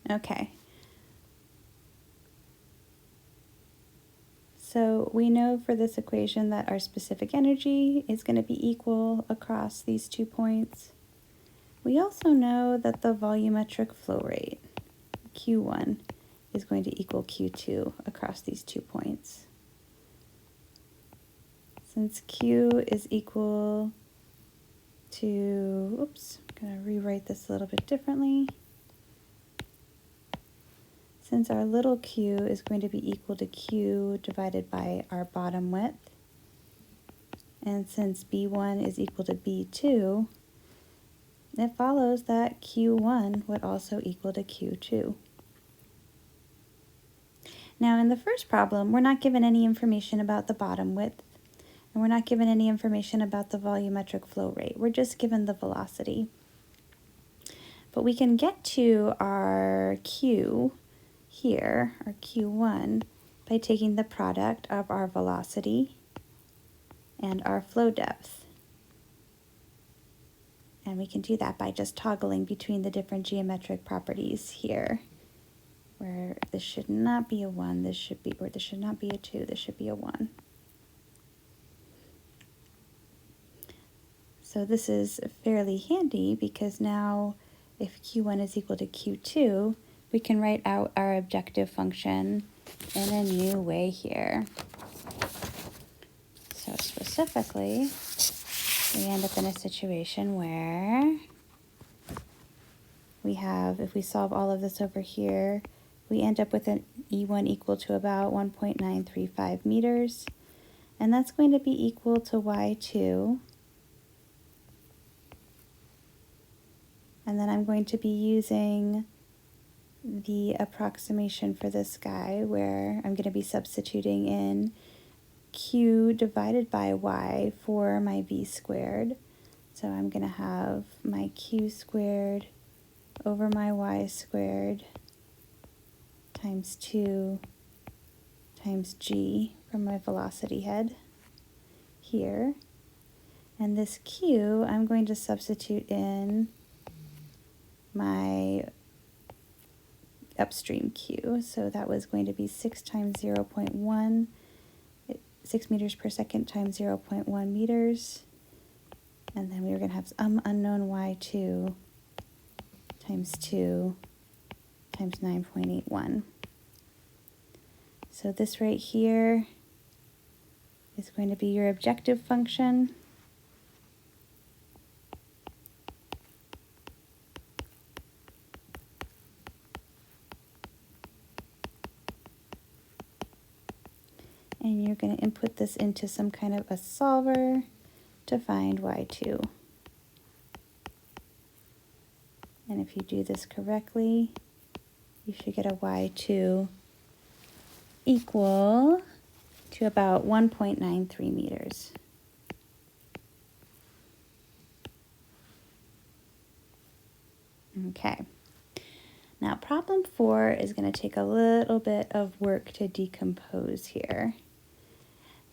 Okay. So we know for this equation that our specific energy is going to be equal across these 2 points. We also know that the volumetric flow rate, Q1, is going to equal Q2 across these 2 points. Since Q is equal to, oops, I'm going to rewrite this a little bit differently. Since our little q is going to be equal to Q divided by our bottom width, and since B1 is equal to B2, it follows that Q1 would also equal to Q2. Now in the first problem, we're not given any information about the bottom width, and we're not given any information about the volumetric flow rate. We're just given the velocity. But we can get to our Q here, our Q1, by taking the product of our velocity and our flow depth. And we can do that by just toggling between the different geometric properties here, where this should not be a 1, this should be, or this should not be a 2, this should be a 1. So this is fairly handy because now if Q1 is equal to Q2, we can write out our objective function in a new way here. So specifically, we end up in a situation where we have, if we solve all of this over here, we end up with an E1 equal to about 1.935 meters, and that's going to be equal to Y2. And then I'm going to be using the approximation for this guy where I'm going to be substituting in Q divided by Y for my V squared. So I'm going to have my Q squared over my Y squared times 2 times G for my velocity head here. And this Q, I'm going to substitute in my upstream Q. So that was going to be 6 times 0.1, 6 meters per second times 0.1 meters. And then we were going to have some unknown Y2 times 2 times 9.81. So this right here is going to be your objective function. And you're going to input this into some kind of a solver to find Y2. And if you do this correctly, you should get a Y2 equal to about 1.93 meters. Okay. Now problem 4 is going to take a little bit of work to decompose here.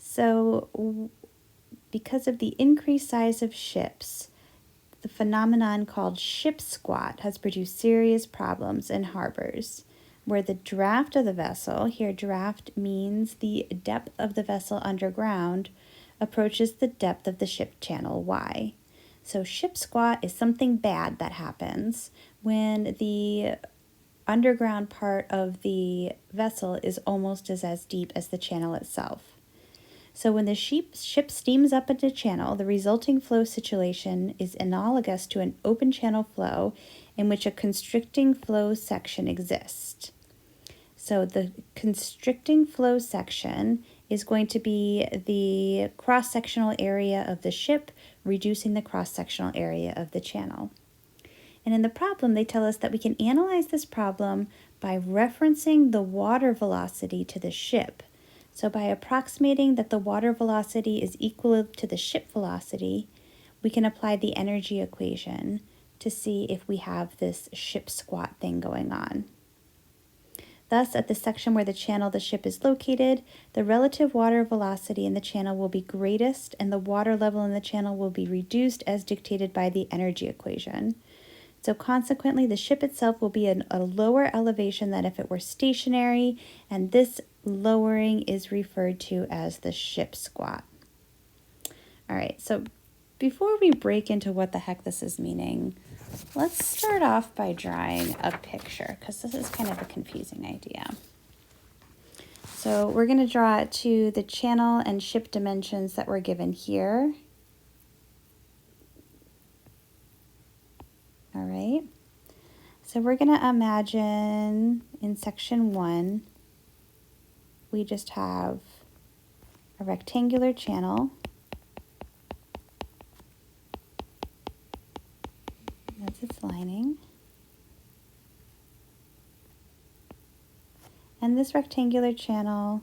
So because of the increased size of ships, the phenomenon called ship squat has produced serious problems in harbors, where the draft of the vessel, here draft means the depth of the vessel underground, approaches the depth of the ship channel Y. So ship squat is something bad that happens when the underground part of the vessel is almost as deep as the channel itself. So when the ship steams up into channel, the resulting flow situation is analogous to an open channel flow in which a constricting flow section exists. So the constricting flow section is going to be the cross-sectional area of the ship, reducing the cross-sectional area of the channel. And in the problem, they tell us that we can analyze this problem by referencing the water velocity to the ship. So by approximating that the water velocity is equal to the ship velocity, we can apply the energy equation to see if we have this ship squat thing going on. Thus, at the section where the channel the ship is located, the relative water velocity in the channel will be greatest and the water level in the channel will be reduced as dictated by the energy equation. So consequently, the ship itself will be at a lower elevation than if it were stationary, and this lowering is referred to as the ship squat. All right, so before we break into what the heck this is meaning, let's start off by drawing a picture, because this is kind of a confusing idea. So we're going to draw it to the channel and ship dimensions that were given here. All right. So we're going to imagine in section 1, we just have a rectangular channel. That's its lining. And this rectangular channel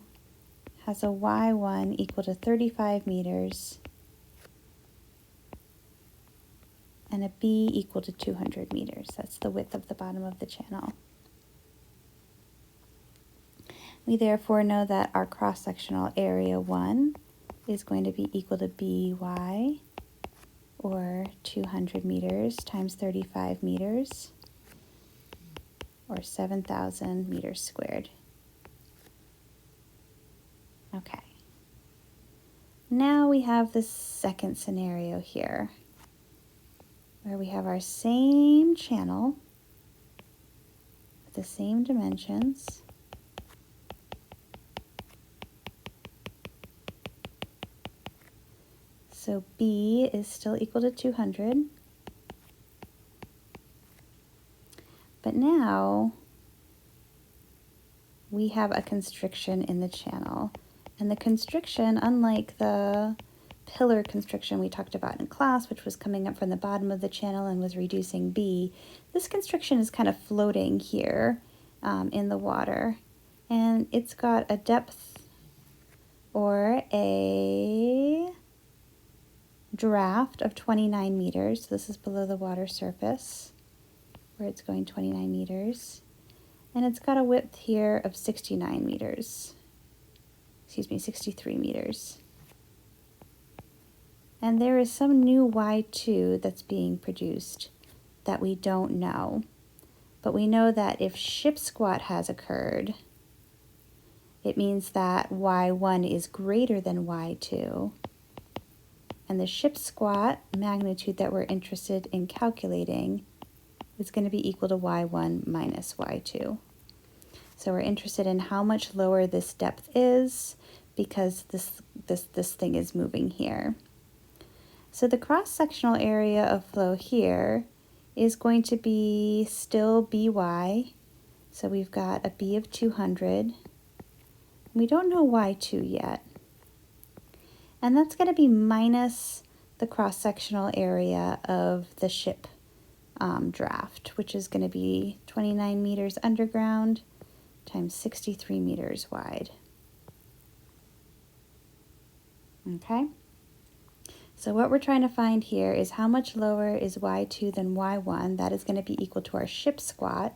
has a y1 equal to 35 meters and a b equal to 200 meters. That's the width of the bottom of the channel. We therefore know that our cross-sectional area 1 is going to be equal to by, or 200 meters times 35 meters, or 7,000 meters squared. Okay. Now we have the second scenario here, where we have our same channel with the same dimensions. So B is still equal to 200. But now we have a constriction in the channel. And the constriction, unlike the pillar constriction we talked about in class, which was coming up from the bottom of the channel and was reducing B, this constriction is kind of floating here in the water. And it's got a depth or a draft of 29 meters. So this is below the water surface, where it's going 29 meters. And it's got a width here of 69 meters. Excuse me, 63 meters. And there is some new y2 that's being produced that we don't know. But we know that if ship squat has occurred, it means that y1 is greater than y2. And the ship squat magnitude that we're interested in calculating is going to be equal to y1 minus y2. So we're interested in how much lower this depth is because this thing is moving here. So the cross-sectional area of flow here is going to be still by. So we've got a b of 200. We don't know y2 yet. And that's going to be minus the cross-sectional area of the ship draft, which is going to be 29 meters underground times 63 meters wide. Okay, so what we're trying to find here is how much lower is y2 than y1. That is going to be equal to our ship squat.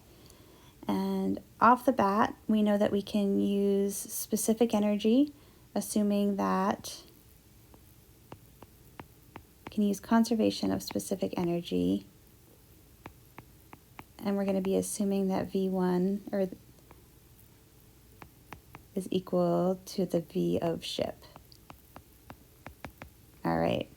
And off the bat, we know that we can use specific energy, assuming that we can use conservation of specific energy. And we're going to be assuming that V1 is equal to the V of ship. All right.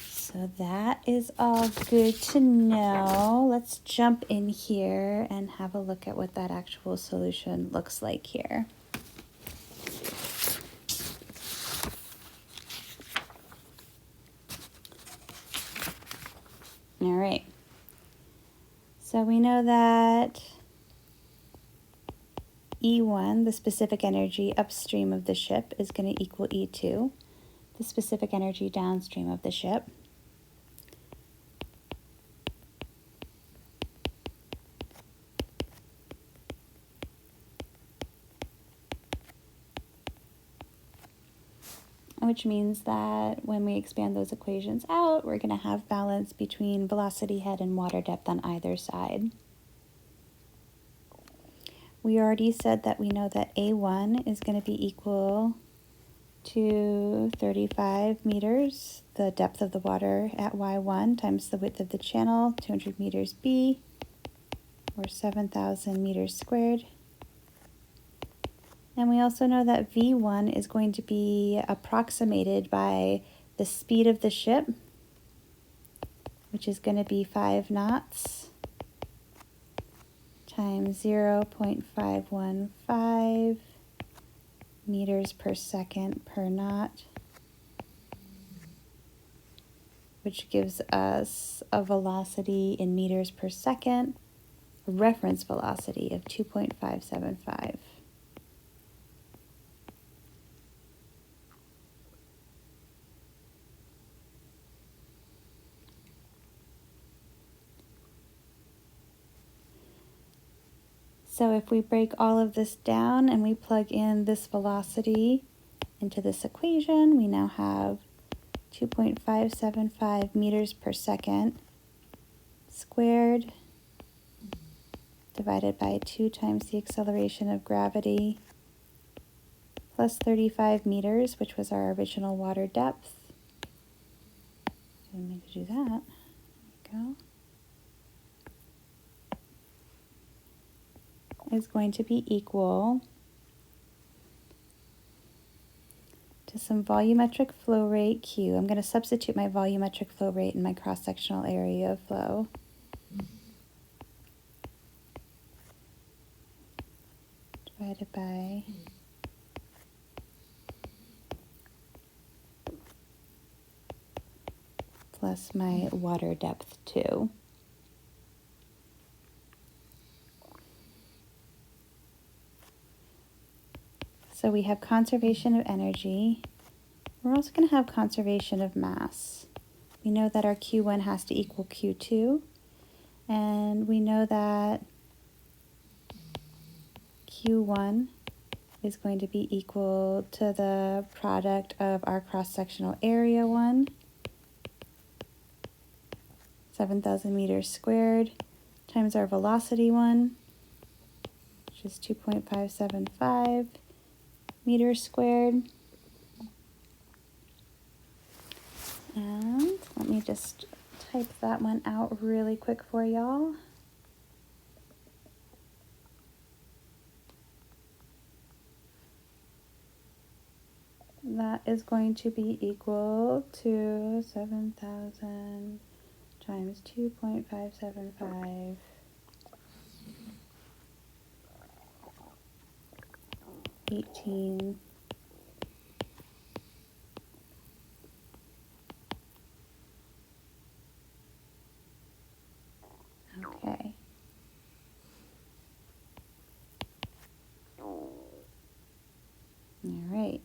So that is all good to know. Let's jump in here and have a look at what that actual solution looks like here. All right. So we know that E1, the specific energy upstream of the ship, is going to equal E2, the specific energy downstream of the ship. Which means that when we expand those equations out, we're going to have balance between velocity head and water depth on either side. We already said that we know that A1 is going to be equal to 35 meters, the depth of the water at Y1 times the width of the channel, 200 meters B, or 7,000 meters squared. And we also know that V1 is going to be approximated by the speed of the ship, which is going to be 5 knots, times 0.515 meters per second per knot, which gives us a velocity in meters per second, a reference velocity of 2.575. So if we break all of this down and we plug in this velocity into this equation, we now have 2.575 meters per second squared divided by 2 times the acceleration of gravity plus 35 meters, which was our original water depth. Didn't mean to do that. There we go. Is going to be equal to some volumetric flow rate Q. I'm going to substitute my volumetric flow rate in my cross-sectional area of flow. Divided by plus my water depth 2. So we have conservation of energy. We're also going to have conservation of mass. We know that our Q1 has to equal Q2, and we know that Q1 is going to be equal to the product of our cross-sectional area 1, 7,000 meters squared, times our velocity 1, which is 2.575 meters squared. And let me just type that one out really quick for y'all. That is going to be equal to 7,000 times 2.575 18. Okay. All right.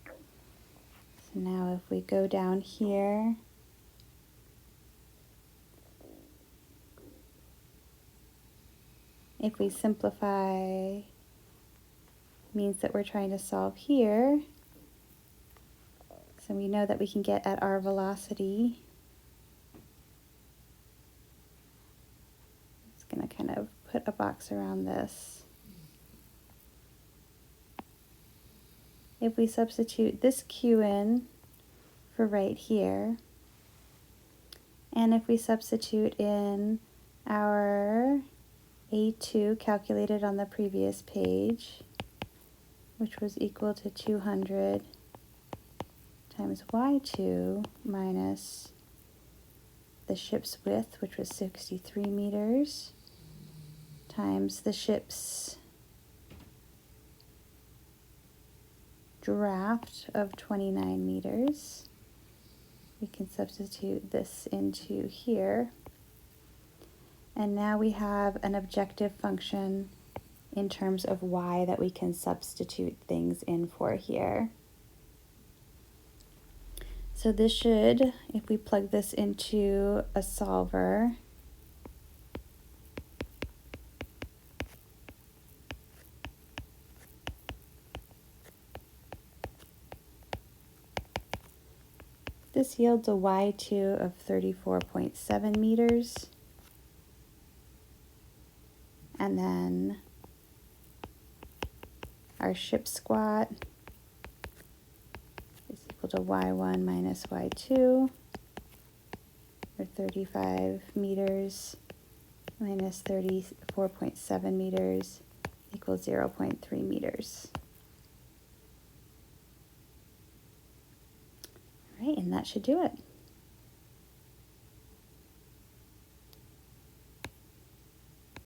So now if we go down here, if we simplify, means that we're trying to solve here. So we know that we can get at our velocity. It's going to kind of put a box around this. If we substitute this Q in for right here, and if we substitute in our A2 calculated on the previous page, which was equal to 200 times Y2 minus the ship's width, which was 63 meters, times the ship's draft of 29 meters. We can substitute this into here. And now we have an objective function in terms of y that we can substitute things in for here. So this should, if we plug this into a solver, this yields a Y2 of 34.7 meters. And then our ship squat equal to y1 minus y2, or 35 meters minus 34.7 meters equals 0.3 meters. All right, and that should do it.